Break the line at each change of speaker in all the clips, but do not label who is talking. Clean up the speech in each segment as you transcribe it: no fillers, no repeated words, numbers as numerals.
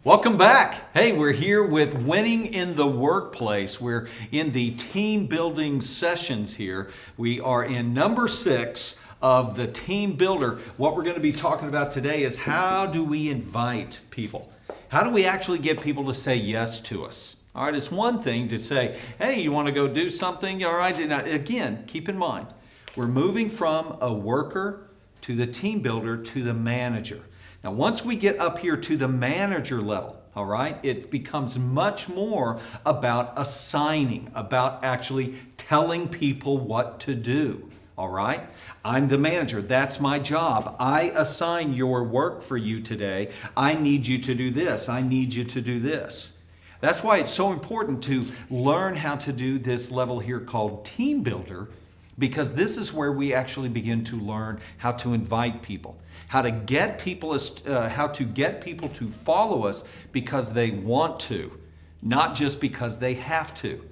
Welcome back. Hey, we're here with Winning in the Workplace. We're in the team building sessions here. We are in number 6 of the team builder. What we're going to be talking about today is how do we invite people? How do we actually get people to say yes to us? All right, it's one thing to say, hey, you want to go do something? All right, and again, keep in mind, we're moving from a worker to the team builder to the manager. Now, once we get up here to the manager level, all right, it becomes much more about assigning, about actually telling people what to do, all right? I'm the manager. That's my job. I assign your work for you today. I need you to do this. I need you to do this. That's why it's so important to learn how to do this level here called team builder, because this is where we actually begin to learn how to invite people, how to get people to follow us because they want to, not just because they have to.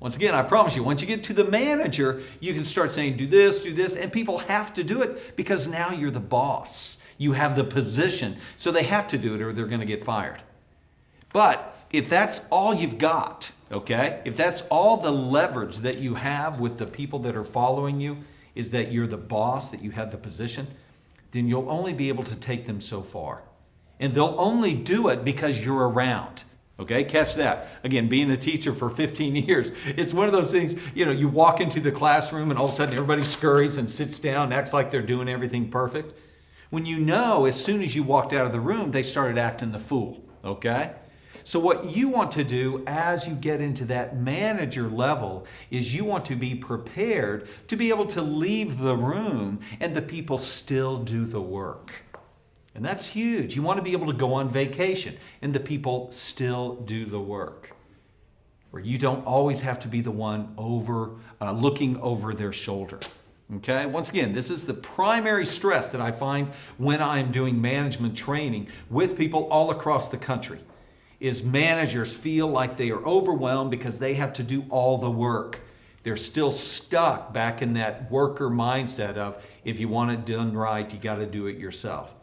Once again, I promise you, once you get to the manager, you can start saying, do this, and people have to do it because now you're the boss. You have the position, so they have to do it or they're going to get fired. But if that's all you've got, okay, if that's all the leverage that you have with the people that are following you is that you're the boss, that you have the position, then you'll only be able to take them so far. And they'll only do it because you're around. Okay, catch that. Again, being a teacher for 15 years, it's one of those things, you walk into the classroom and all of a sudden everybody scurries and sits down and acts like they're doing everything perfect. When as soon as you walked out of the room, they started acting the fool, okay? So what you want to do as you get into that manager level is you want to be prepared to be able to leave the room and the people still do the work. And that's huge. You want to be able to go on vacation and the people still do the work. Where you don't always have to be the one looking over their shoulder. Okay? Once again, this is the primary stress that I find when I'm doing management training with people all across the country. Is managers feel like they are overwhelmed because they have to do all the work. They're still stuck back in that worker mindset of if you want it done right, you got to do it yourself.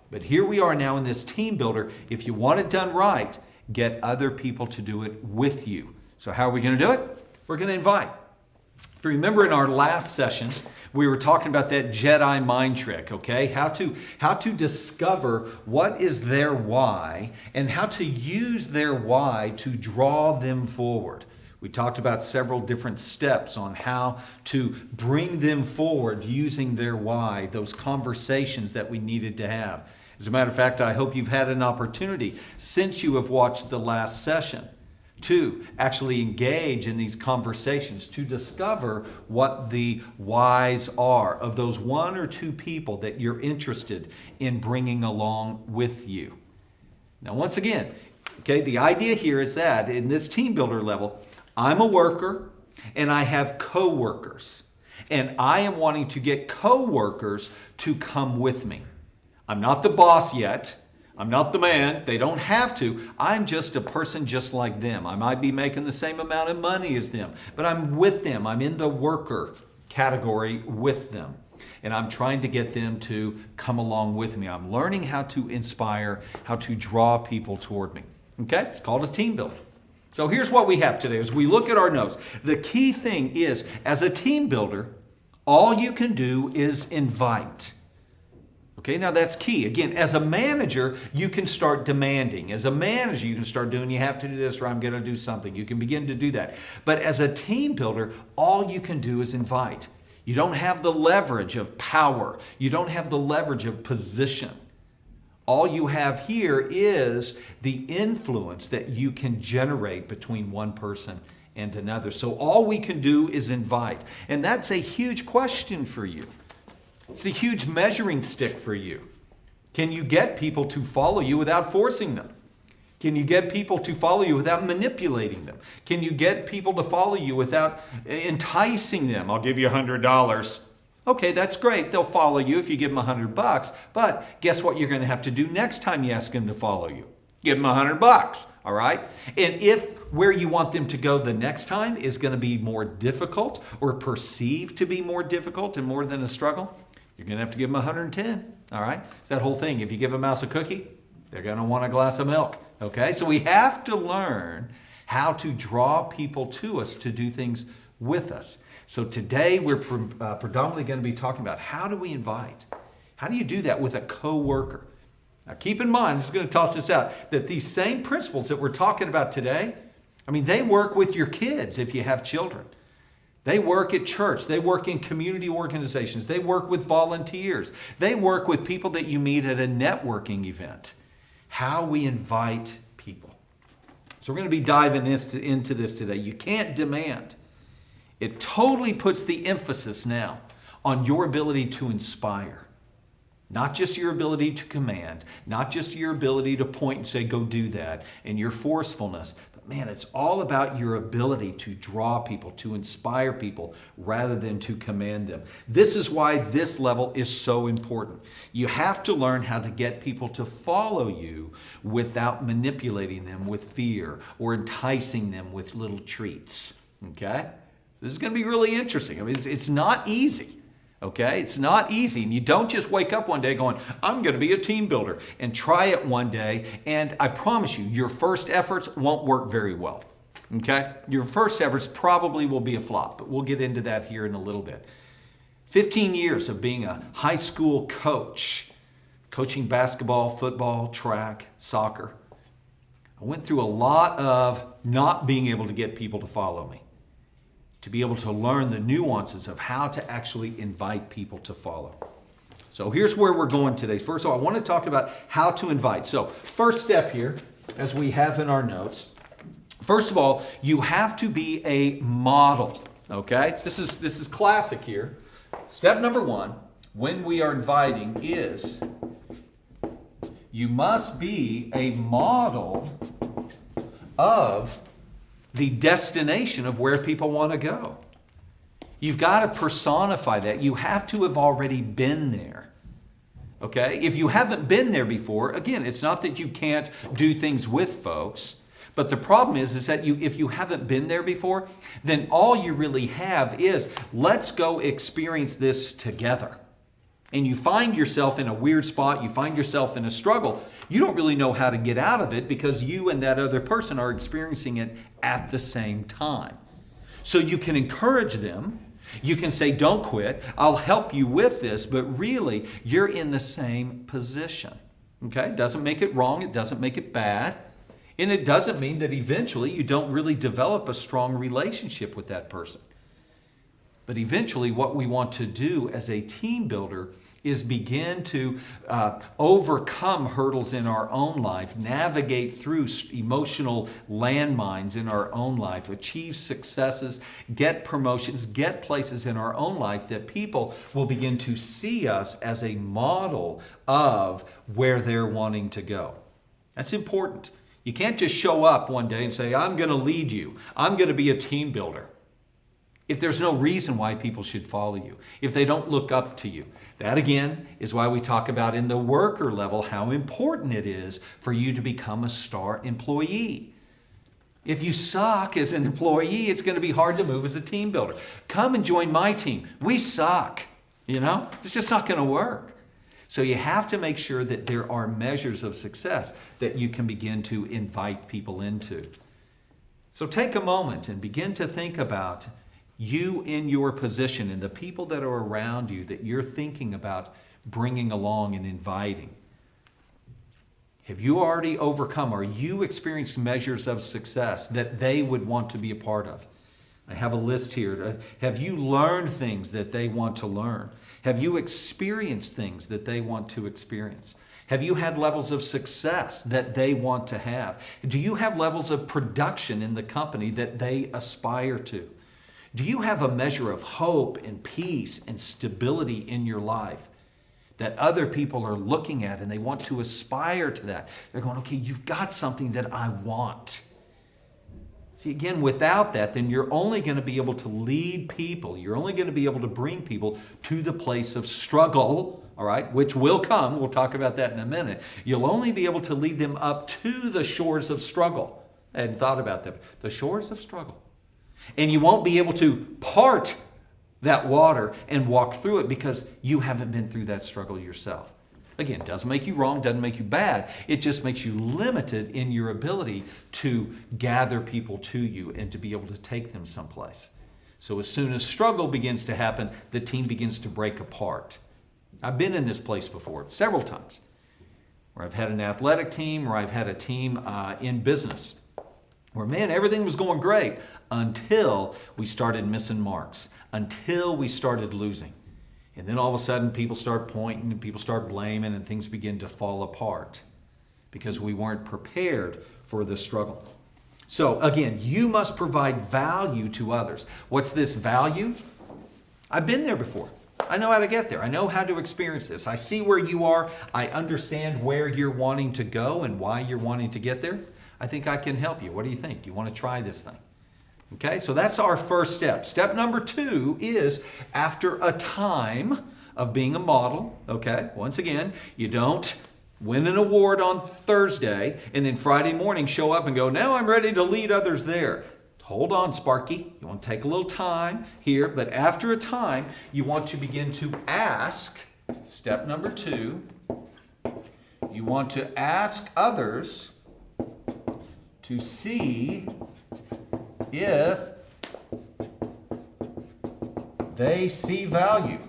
But here we are now in this team builder. If you want it done right, get other people to do it with you. So how are we going to do it? We're going to invite. If you remember in our last session, we were talking about that Jedi mind trick, okay? How to discover what is their why and how to use their why to draw them forward. We talked about several different steps on how to bring them forward using their why, those conversations that we needed to have. As a matter of fact, I hope you've had an opportunity since you have watched the last session to actually engage in these conversations, to discover what the whys are of those one or two people that you're interested in bringing along with you. Now, once again, okay, the idea here is that in this team builder level, I'm a worker and I have co-workers. And I am wanting to get co-workers to come with me. I'm not the boss yet. I'm not the man. They don't have to. I'm just a person just like them. I might be making the same amount of money as them, but I'm with them. I'm in the worker category with them. And I'm trying to get them to come along with me. I'm learning how to inspire, how to draw people toward me. Okay? It's called a team builder. So here's what we have today as we look at our notes. The key thing is, as a team builder, all you can do is invite. Okay, now that's key. Again, as a manager, you can start demanding. As a manager, you can start doing, you have to do this or I'm going to do something. You can begin to do that. But as a team builder, all you can do is invite. You don't have the leverage of power. You don't have the leverage of position. All you have here is the influence that you can generate between one person and another. So all we can do is invite. And that's a huge question for you. It's a huge measuring stick for you. Can you get people to follow you without forcing them? Can you get people to follow you without manipulating them? Can you get people to follow you without enticing them? I'll give you $100. Okay, that's great. They'll follow you if you give them $100. But guess what you're going to have to do next time you ask them to follow you? Give them $100. All right? And if where you want them to go the next time is going to be more difficult or perceived to be more difficult and more than a struggle, you're going to have to give them 110. All right? It's that whole thing. If you give a mouse a cookie, They're going to want a glass of milk. Okay? So we have to learn how to draw people to us to do things with us. So today we're predominantly going to be talking about how do we invite? How do you do that with a coworker? Now keep in mind, I'm just going to toss this out, that these same principles that we're talking about today, they work with your kids if you have children. They work at church. They work in community organizations. They work with volunteers. They work with people that you meet at a networking event. How we invite people. So we're going to be diving into this today. You can't demand. It totally puts the emphasis now on your ability to inspire. Not just your ability to command, not just your ability to point and say, go do that, and your forcefulness. But man, it's all about your ability to draw people, to inspire people, rather than to command them. This is why this level is so important. You have to learn how to get people to follow you without manipulating them with fear or enticing them with little treats. Okay? This is going to be really interesting. It's not easy. Okay? It's not easy. And you don't just wake up one day going, I'm going to be a team builder, and try it one day. And I promise you, your first efforts won't work very well. Okay? Your first efforts probably will be a flop, but we'll get into that here in a little bit. 15 years of being a high school coach, coaching basketball, football, track, soccer. I went through a lot of not being able to get people to follow me, to be able to learn the nuances of how to actually invite people to follow. So here's where we're going today. First of all, I want to talk about how to invite. So first step here, as we have in our notes, first of all, you have to be a model. Okay? This is classic here. Step number one, when we are inviting, is you must be a model of the destination of where people want to go. You've got to personify that. You have to have already been there. Okay? If you haven't been there before, again, it's not that you can't do things with folks, but the problem is that if you haven't been there before, then all you really have is, let's go experience this together. And you find yourself in a weird spot, you find yourself in a struggle, you don't really know how to get out of it because you and that other person are experiencing it at the same time. So you can encourage them, you can say, don't quit, I'll help you with this, but really, you're in the same position. Okay? It doesn't make it wrong, it doesn't make it bad, and it doesn't mean that eventually you don't really develop a strong relationship with that person. But eventually what we want to do as a team builder is begin to overcome hurdles in our own life, navigate through emotional landmines in our own life, achieve successes, get promotions, get places in our own life that people will begin to see us as a model of where they're wanting to go. That's important. You can't just show up one day and say, I'm going to lead you. I'm going to be a team builder. If there's no reason why people should follow you, if they don't look up to you. That again is why we talk about in the worker level how important it is for you to become a star employee. If you suck as an employee, it's going to be hard to move as a team builder. Come and join my team. We suck. It's just not going to work. So you have to make sure that there are measures of success that you can begin to invite people into. So take a moment and begin to think about you in your position and the people that are around you that you're thinking about bringing along and inviting. Have you already overcome? Are you experiencing measures of success that they would want to be a part of? I have a list here. Have you learned things that they want to learn? Have you experienced things that they want to experience? Have you had levels of success that they want to have? Do you have levels of production in the company that they aspire to? Do you have a measure of hope and peace and stability in your life that other people are looking at and they want to aspire to that? They're going, okay, you've got something that I want. See, again, without that, then you're only going to be able to lead people. You're only going to be able to bring people to the place of struggle, all right, which will come. We'll talk about that in a minute. You'll only be able to lead them up to the shores of struggle. I hadn't thought about that. The shores of struggle. And you won't be able to part that water and walk through it because you haven't been through that struggle yourself. Again, doesn't make you wrong, doesn't make you bad. It just makes you limited in your ability to gather people to you and to be able to take them someplace. So as soon as struggle begins to happen, the team begins to break apart. I've been in this place before, several times, where I've had an athletic team, or I've had a team in business, where, man, everything was going great until we started missing marks, until we started losing. And then all of a sudden, people start pointing and people start blaming, and things begin to fall apart because we weren't prepared for the struggle. So again, you must provide value to others. What's this value? I've been there before. I know how to get there. I know how to experience this. I see where you are. I understand where you're wanting to go and why you're wanting to get there. I think I can help you. What do you think? You want to try this thing? Okay, so that's our first step. Step number 2 is, after a time of being a model, okay, once again, you don't win an award on Thursday and then Friday morning show up and go, now I'm ready to lead others there. Hold on, Sparky. You want to take a little time here, but after a time, you want to begin to ask, step number 2, you want to ask others to see if they see value.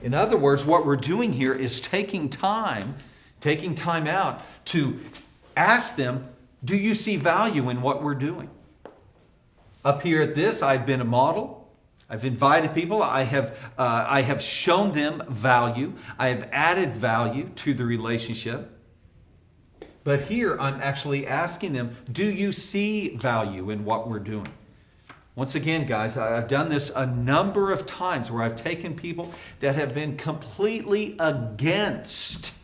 In other words, what we're doing here is taking time out to ask them, do you see value in what we're doing? Up here at this, I've been a model. I've invited people. I have shown them value. I have added value to the relationship. But here, I'm actually asking them, do you see value in what we're doing? Once again, guys, I've done this a number of times where I've taken people that have been completely against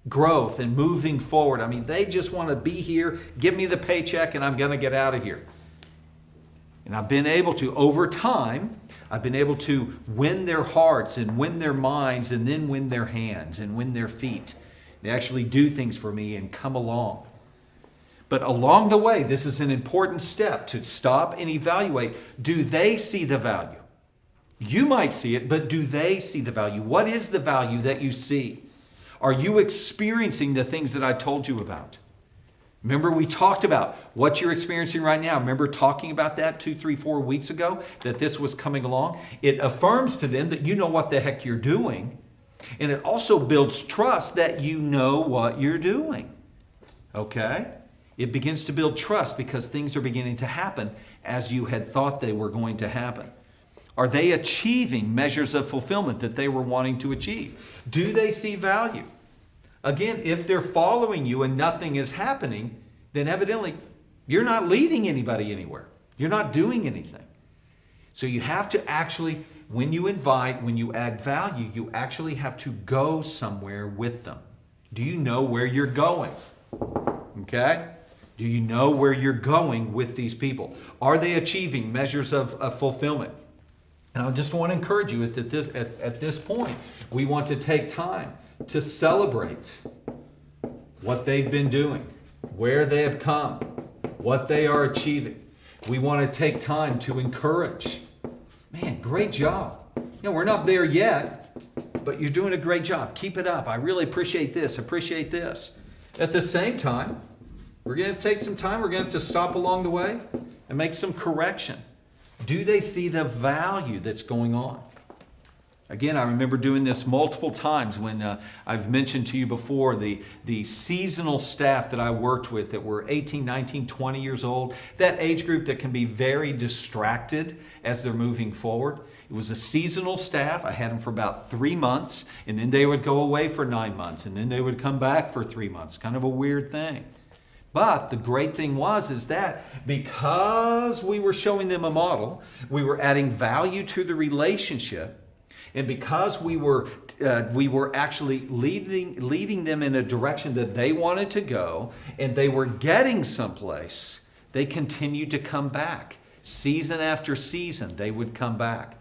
growth and moving forward. I mean, they just want to be here, give me the paycheck, and I'm going to get out of here. And I've been able to, over time, I've been able to win their hearts and win their minds and then win their hands and win their feet. They actually do things for me and come along. But along the way, this is an important step to stop and evaluate. Do they see the value? You might see it, but do they see the value? What is the value that you see? Are you experiencing the things that I told you about? Remember, we talked about what you're experiencing right now. Remember talking about that 2, 3, 4 weeks ago, that this was coming along? It affirms to them that you know what the heck you're doing. And it also builds trust that you know what you're doing. Okay? It begins to build trust because things are beginning to happen as you had thought they were going to happen. Are they achieving measures of fulfillment that they were wanting to achieve? Do they see value? Again, if they're following you and nothing is happening, then evidently you're not leading anybody anywhere. You're not doing anything. So you have to actually, when you invite, when you add value, you actually have to go somewhere with them. Do you know where you're going? Okay? Do you know where you're going with these people? Are they achieving measures of fulfillment? And I just want to encourage you is that at this point, we want to take time to celebrate what they've been doing, where they have come, what they are achieving. We want to take time to encourage. Man, great job. You know, we're not there yet, but you're doing a great job. Keep it up. I really appreciate this, appreciate this. At the same time, we're going to take some time. We're going to have to stop along the way and make some correction. Do they see the value that's going on? Again, I remember doing this multiple times when I've mentioned to you before the seasonal staff that I worked with that were 18, 19, 20 years old, that age group that can be very distracted as they're moving forward. It was a seasonal staff. I had them for about 3 months, and then they would go away for 9 months, and then they would come back for 3 months. Kind of a weird thing. But the great thing is that because we were showing them a model, we were adding value to the relationship, and because we were actually leading them in a direction that they wanted to go, and they were getting someplace, they continued to come back. Season after season, they would come back.